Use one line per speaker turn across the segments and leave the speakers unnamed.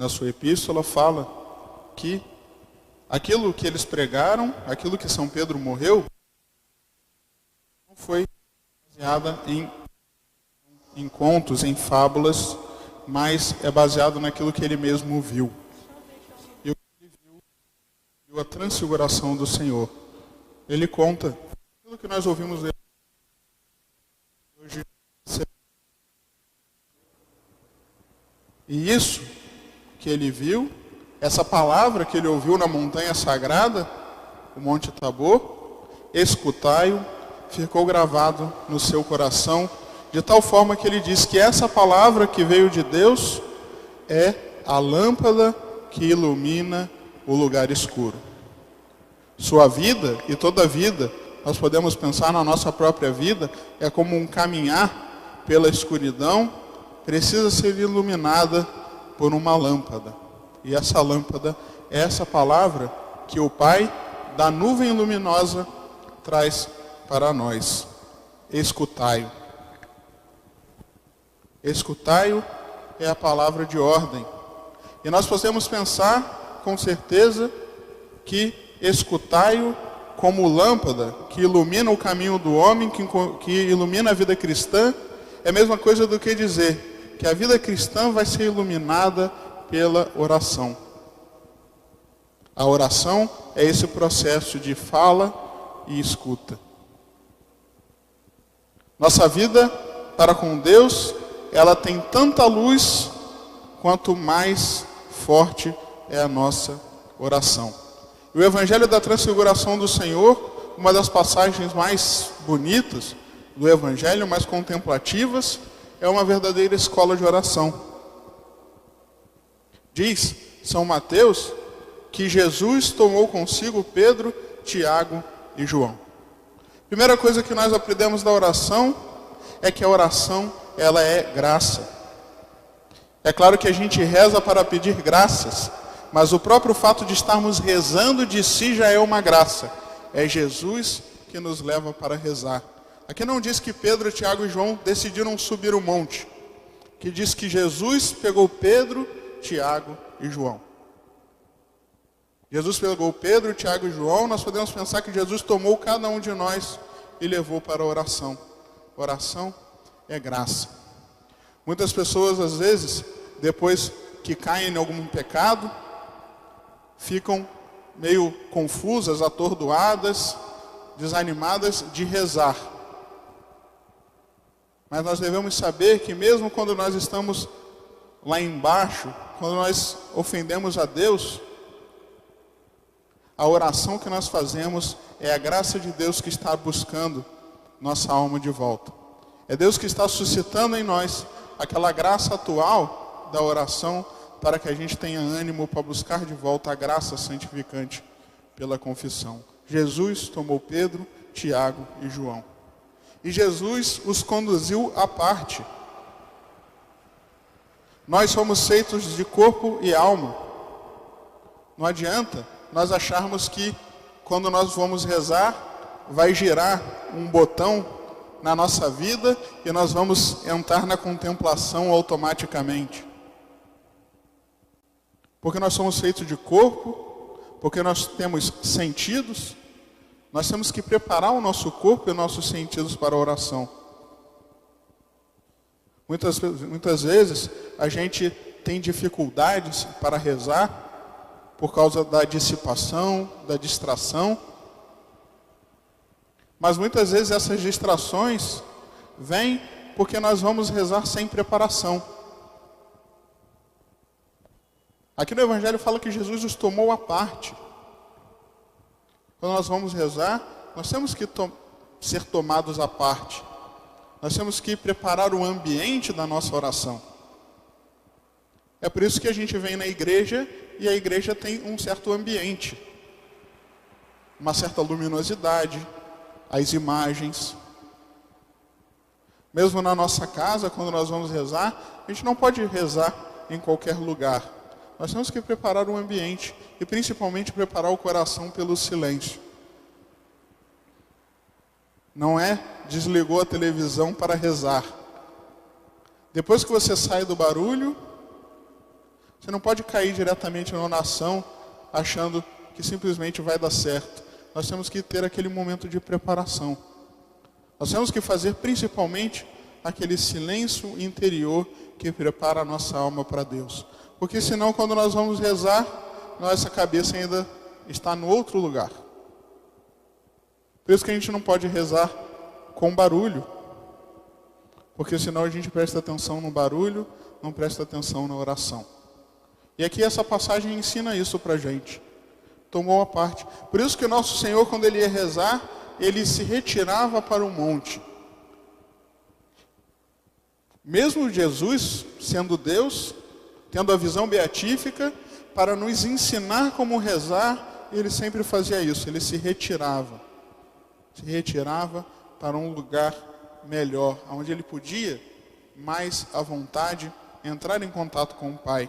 na sua epístola, fala que aquilo que eles pregaram, aquilo que São Pedro morreu, não foi baseada em contos, em fábulas, mas é baseado naquilo que ele mesmo viu. E o que ele viu a transfiguração do Senhor. Ele conta aquilo que nós ouvimos hoje. E isso que ele viu, essa palavra que ele ouviu na montanha sagrada, o Monte Tabor, escutai-o, ficou gravado no seu coração, de tal forma que ele diz que essa palavra que veio de Deus é a lâmpada que ilumina o lugar escuro. Sua vida e toda a vida, nós podemos pensar na nossa própria vida, é como um caminhar pela escuridão, precisa ser iluminada por uma lâmpada. E essa lâmpada é essa palavra que o Pai, da nuvem luminosa, traz para nós. Escutai-o. Escutai-o é a palavra de ordem. E nós podemos pensar, com certeza, que escutai-o como lâmpada que ilumina o caminho do homem, que ilumina a vida cristã, é a mesma coisa do que dizer que a vida cristã vai ser iluminada pela oração. A oração é esse processo de fala e escuta. Nossa vida para com Deus, ela tem tanta luz quanto mais forte é a nossa oração. E o Evangelho da Transfiguração do Senhor, uma das passagens mais bonitas do Evangelho, mais contemplativas, é uma verdadeira escola de oração. Diz São Mateus que Jesus tomou consigo Pedro, Tiago e João. Primeira coisa que nós aprendemos da oração é que a oração, ela é graça. É claro que a gente reza para pedir graças, mas o próprio fato de estarmos rezando de si já é uma graça. É Jesus que nos leva para rezar. Aqui não diz que Pedro, Tiago e João decidiram subir o monte. Que diz que Jesus pegou Pedro, Tiago e João. Jesus pegou Pedro, Tiago e João. Nós podemos pensar que Jesus tomou cada um de nós e levou para a oração. Oração é graça. Muitas pessoas, às vezes, depois que caem em algum pecado, ficam meio confusas, atordoadas, desanimadas de rezar. Mas nós devemos saber que mesmo quando nós estamos lá embaixo, quando nós ofendemos a Deus, a oração que nós fazemos é a graça de Deus que está buscando nossa alma de volta. É Deus que está suscitando em nós aquela graça atual da oração para que a gente tenha ânimo para buscar de volta a graça santificante pela confissão. Jesus tomou Pedro, Tiago e João. E Jesus os conduziu à parte. Nós somos feitos de corpo e alma. Não adianta nós acharmos que quando nós vamos rezar, vai girar um botão na nossa vida e nós vamos entrar na contemplação automaticamente. Porque nós somos feitos de corpo, porque nós temos sentidos, nós temos que preparar o nosso corpo e os nossos sentidos para a oração. Muitas vezes a gente tem dificuldades para rezar por causa da dissipação, da distração. Mas muitas vezes essas distrações vêm porque nós vamos rezar sem preparação. Aqui no Evangelho fala que Jesus os tomou à parte. Quando nós vamos rezar, nós temos que ser tomados à parte. Nós temos que preparar o ambiente da nossa oração. É por isso que a gente vem na igreja e a igreja tem um certo ambiente. Uma certa luminosidade, as imagens. Mesmo na nossa casa, quando nós vamos rezar, a gente não pode rezar em qualquer lugar. Nós temos que preparar o ambiente e principalmente preparar o coração pelo silêncio. Não é desligou a televisão para rezar. Depois que você sai do barulho, Você não pode cair diretamente na oração achando que simplesmente vai dar certo. Nós temos que ter aquele momento de preparação. Nós temos que fazer principalmente aquele silêncio interior que prepara a nossa alma para Deus. Porque senão, quando nós vamos rezar, nossa cabeça ainda está no outro lugar. Por isso que a gente não pode rezar com barulho. Porque senão a gente presta atenção no barulho, não presta atenção na oração. E aqui essa passagem ensina isso para a gente. Tomou a parte. Por isso que o nosso Senhor, quando Ele ia rezar, Ele se retirava para o monte. Mesmo Jesus, sendo Deus, tendo a visão beatífica, para nos ensinar como rezar, Ele sempre fazia isso. Ele se retirava. Se retirava para um lugar melhor, onde Ele podia, mais à vontade, entrar em contato com o Pai.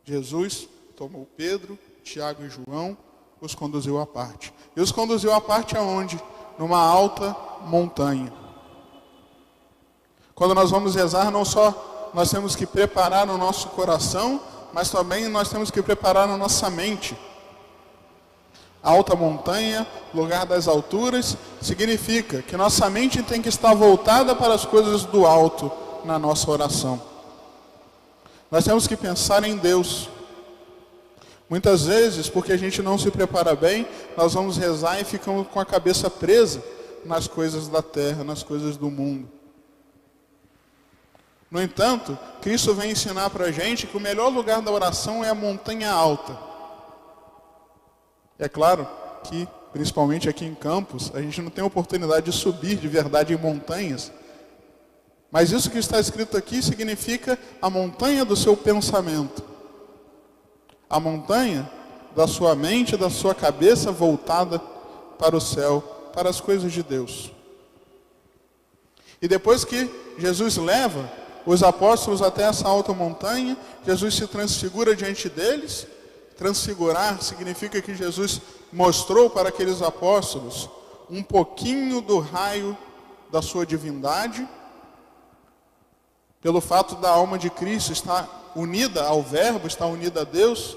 Jesus tomou Pedro, Tiago e João, os conduziu à parte. E os conduziu à parte aonde? Numa alta montanha. Quando nós vamos rezar, não só nós temos que preparar o nosso coração, mas também nós temos que preparar a nossa mente. Alta montanha, lugar das alturas, significa que nossa mente tem que estar voltada para as coisas do alto na nossa oração. Nós temos que pensar em Deus. Muitas vezes, porque a gente não se prepara bem, nós vamos rezar e ficamos com a cabeça presa nas coisas da terra, nas coisas do mundo. No entanto, Cristo vem ensinar para a gente que o melhor lugar da oração é a montanha alta. É claro que, principalmente aqui em Campos, a gente não tem oportunidade de subir de verdade em montanhas. Mas isso que está escrito aqui significa a montanha do seu pensamento. A montanha da sua mente, da sua cabeça voltada para o céu, para as coisas de Deus. E depois que Jesus leva os apóstolos até essa alta montanha, Jesus se transfigura diante deles. Transfigurar significa que Jesus mostrou para aqueles apóstolos um pouquinho do raio da sua divindade. Pelo fato da alma de Cristo estar unida ao Verbo, estar unida a Deus,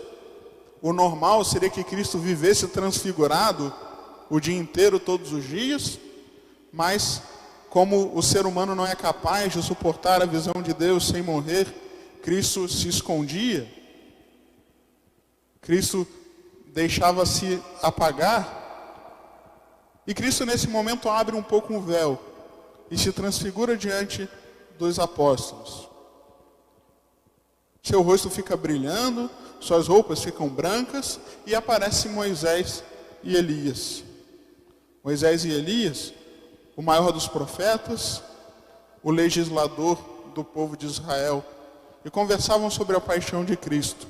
o normal seria que Cristo vivesse transfigurado o dia inteiro, todos os dias, mas como o ser humano não é capaz de suportar a visão de Deus sem morrer, Cristo se escondia, Cristo deixava-se apagar, e Cristo nesse momento abre um pouco o véu e se transfigura diante dos apóstolos. Seu rosto fica brilhando, suas roupas ficam brancas e aparece Moisés e Elias. Moisés e Elias, o maior dos profetas, o legislador do povo de Israel, e conversavam sobre a paixão de Cristo.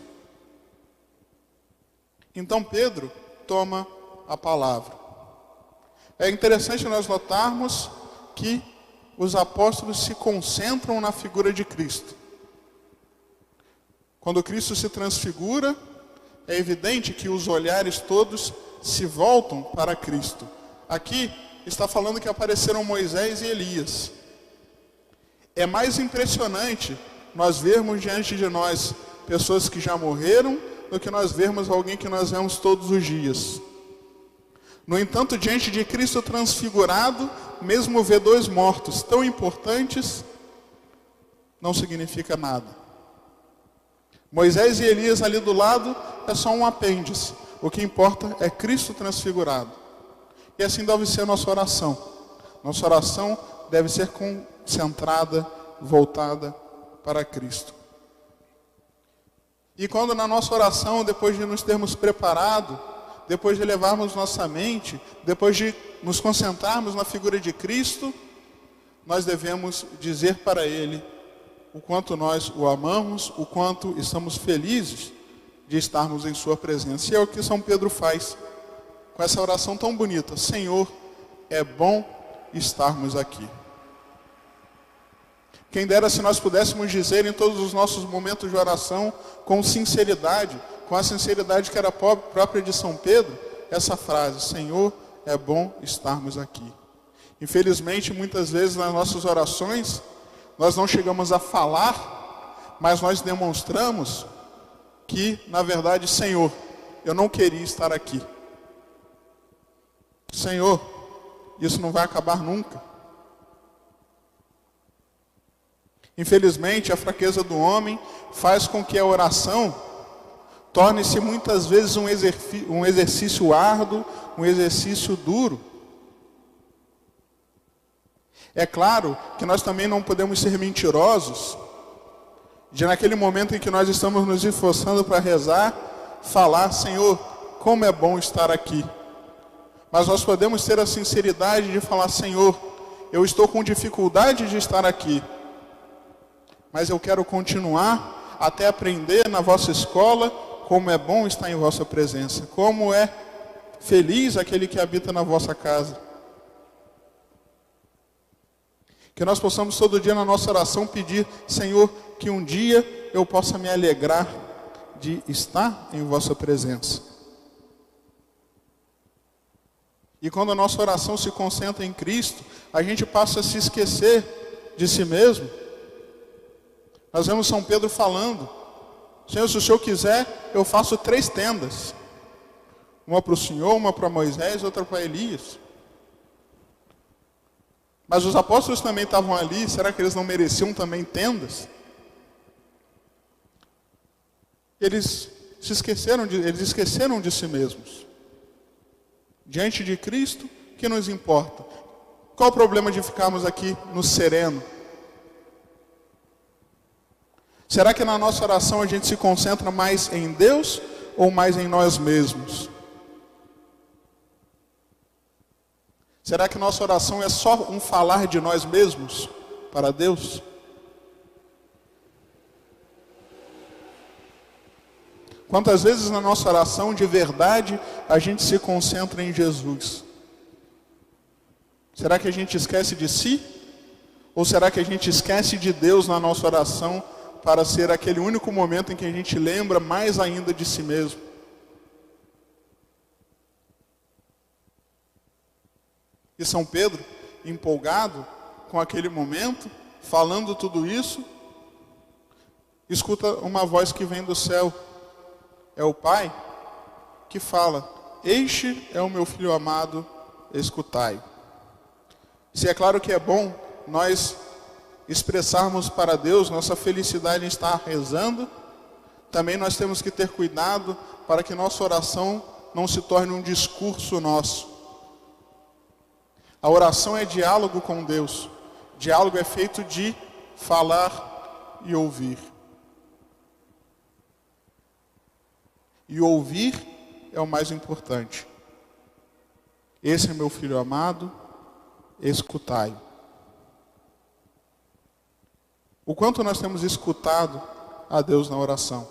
Então Pedro toma a palavra. É interessante nós notarmos que os apóstolos se concentram na figura de Cristo. Quando Cristo se transfigura, é evidente que os olhares todos se voltam para Cristo. Aqui está falando que apareceram Moisés e Elias. É mais impressionante nós vermos diante de nós pessoas que já morreram do que nós vermos alguém que nós vemos todos os dias. No entanto, diante de Cristo transfigurado, mesmo ver dois mortos tão importantes, não significa nada. Moisés e Elias ali do lado é só um apêndice. O que importa é Cristo transfigurado. E assim deve ser a nossa oração. Nossa oração deve ser concentrada, voltada para Cristo. E quando na nossa oração, depois de nos termos preparado, depois de levarmos nossa mente, depois de nos concentrarmos na figura de Cristo, nós devemos dizer para Ele o quanto nós o amamos, o quanto estamos felizes de estarmos em sua presença. E é o que São Pedro faz com essa oração tão bonita: Senhor, é bom estarmos aqui. Quem dera se nós pudéssemos dizer em todos os nossos momentos de oração, com sinceridade, com a sinceridade que era própria de São Pedro, essa frase: Senhor, é bom estarmos aqui. Infelizmente, muitas vezes nas nossas orações, nós não chegamos a falar, mas nós demonstramos que, na verdade, Senhor, eu não queria estar aqui. Senhor, isso não vai acabar nunca. Infelizmente, a fraqueza do homem faz com que a oração torne-se muitas vezes um exercício árduo, um exercício duro. É claro que nós também não podemos ser mentirosos, de naquele momento em que nós estamos nos esforçando para rezar, falar, Senhor, como é bom estar aqui. Mas nós podemos ter a sinceridade de falar, Senhor, eu estou com dificuldade de estar aqui, mas eu quero continuar até aprender na vossa escola como é bom estar em vossa presença, como é feliz aquele que habita na vossa casa. Que nós possamos todo dia na nossa oração pedir, Senhor, que um dia eu possa me alegrar de estar em vossa presença. E quando a nossa oração se concentra em Cristo, a gente passa a se esquecer de si mesmo. Nós vemos São Pedro falando, Senhor, se o Senhor quiser, eu faço 3 tendas. Uma para o Senhor, uma para Moisés, outra para Elias. Mas os apóstolos também estavam ali, será que eles não mereciam também tendas? Eles esqueceram de si mesmos. Diante de Cristo, o que nos importa? Qual o problema de ficarmos aqui no sereno? Será que na nossa oração a gente se concentra mais em Deus ou mais em nós mesmos? Será que nossa oração é só um falar de nós mesmos para Deus? Quantas vezes na nossa oração de verdade a gente se concentra em Jesus? Será que a gente esquece de si? Ou será que a gente esquece de Deus na nossa oração para ser aquele único momento em que a gente lembra mais ainda de si mesmo? E São Pedro, empolgado com aquele momento, falando tudo isso, escuta uma voz que vem do céu. É o Pai que fala, este é o meu Filho amado, escutai. Se é claro que é bom nós expressarmos para Deus nossa felicidade em estar rezando, também nós temos que ter cuidado para que nossa oração não se torne um discurso nosso. A oração é diálogo com Deus. Diálogo é feito de falar e ouvir. E ouvir é o mais importante. Esse é meu Filho amado, escutai. O quanto nós temos escutado a Deus na oração.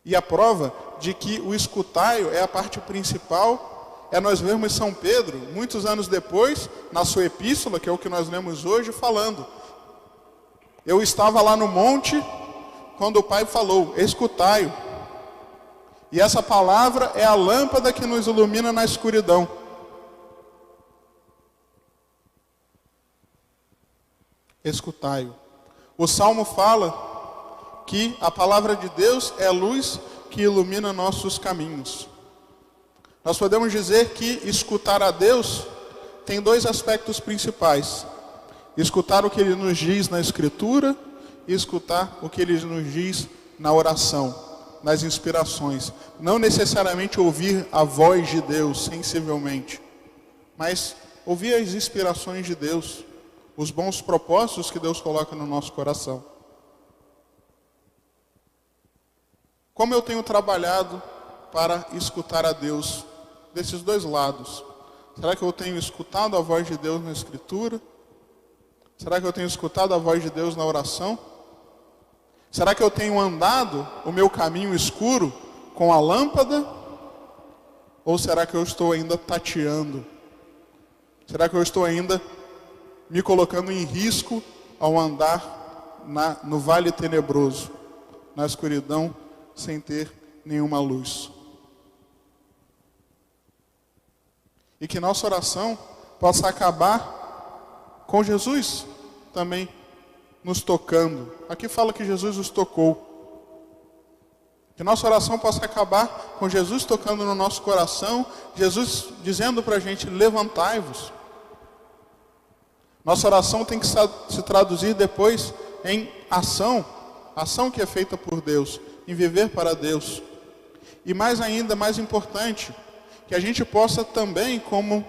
E a prova de que o escutai é a parte principal, é nós vermos São Pedro, muitos anos depois, na sua epístola, que é o que nós lemos hoje, falando. Eu estava lá no monte, quando o Pai falou, escutai-o. E essa palavra é a lâmpada que nos ilumina na escuridão. Escutai-o. O Salmo fala que a palavra de Deus é a luz que ilumina nossos caminhos. Nós podemos dizer que escutar a Deus tem 2 aspectos principais. Escutar o que Ele nos diz na Escritura e escutar o que Ele nos diz na oração, nas inspirações. Não necessariamente ouvir a voz de Deus sensivelmente, mas ouvir as inspirações de Deus, os bons propósitos que Deus coloca no nosso coração. Como eu tenho trabalhado para escutar a Deus desses 2 lados? Será que eu tenho escutado a voz de Deus na Escritura? Será que eu tenho escutado a voz de Deus na oração? Será que eu tenho andado o meu caminho escuro com a lâmpada? Ou será que eu estou ainda tateando? Será que eu estou ainda me colocando em risco ao andar no vale tenebroso, na escuridão, sem ter nenhuma luz? E que nossa oração possa acabar com Jesus, também nos tocando. Aqui fala que Jesus os tocou. Que nossa oração possa acabar com Jesus tocando no nosso coração, Jesus dizendo para a gente: levantai-vos. Nossa oração tem que se traduzir depois em ação, ação que é feita por Deus, em viver para Deus. E mais ainda, mais importante, que a gente possa também, como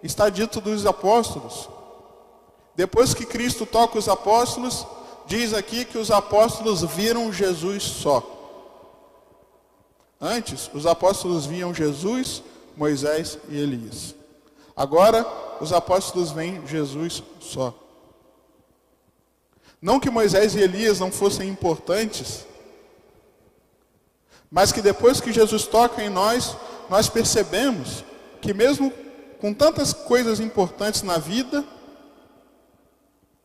está dito dos apóstolos, depois que Cristo toca os apóstolos, diz aqui que os apóstolos viram Jesus só. Antes, os apóstolos viam Jesus, Moisés e Elias. Agora, os apóstolos veem Jesus só. Não que Moisés e Elias não fossem importantes, mas que depois que Jesus toca em nós, nós percebemos que mesmo com tantas coisas importantes na vida,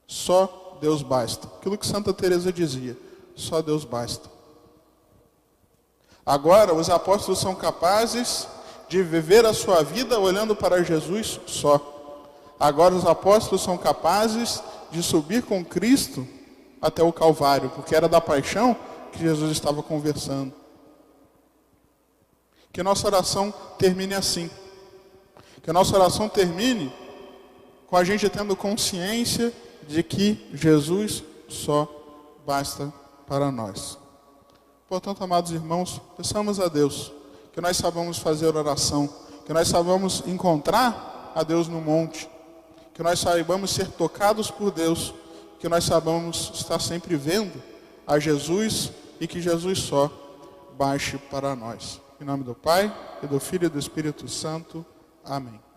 só Deus basta. Aquilo que Santa Teresa dizia, só Deus basta. Agora, os apóstolos são capazes de viver a sua vida olhando para Jesus só. Agora, os apóstolos são capazes de subir com Cristo até o Calvário, porque era da paixão que Jesus estava conversando. Que nossa oração termine assim. Que a nossa oração termine com a gente tendo consciência de que Jesus só basta para nós. Portanto, amados irmãos, peçamos a Deus que nós saibamos fazer oração, que nós saibamos encontrar a Deus no monte, que nós saibamos ser tocados por Deus, que nós saibamos estar sempre vendo a Jesus e que Jesus só baixe para nós. Em nome do Pai, e do Filho e do Espírito Santo. Amém.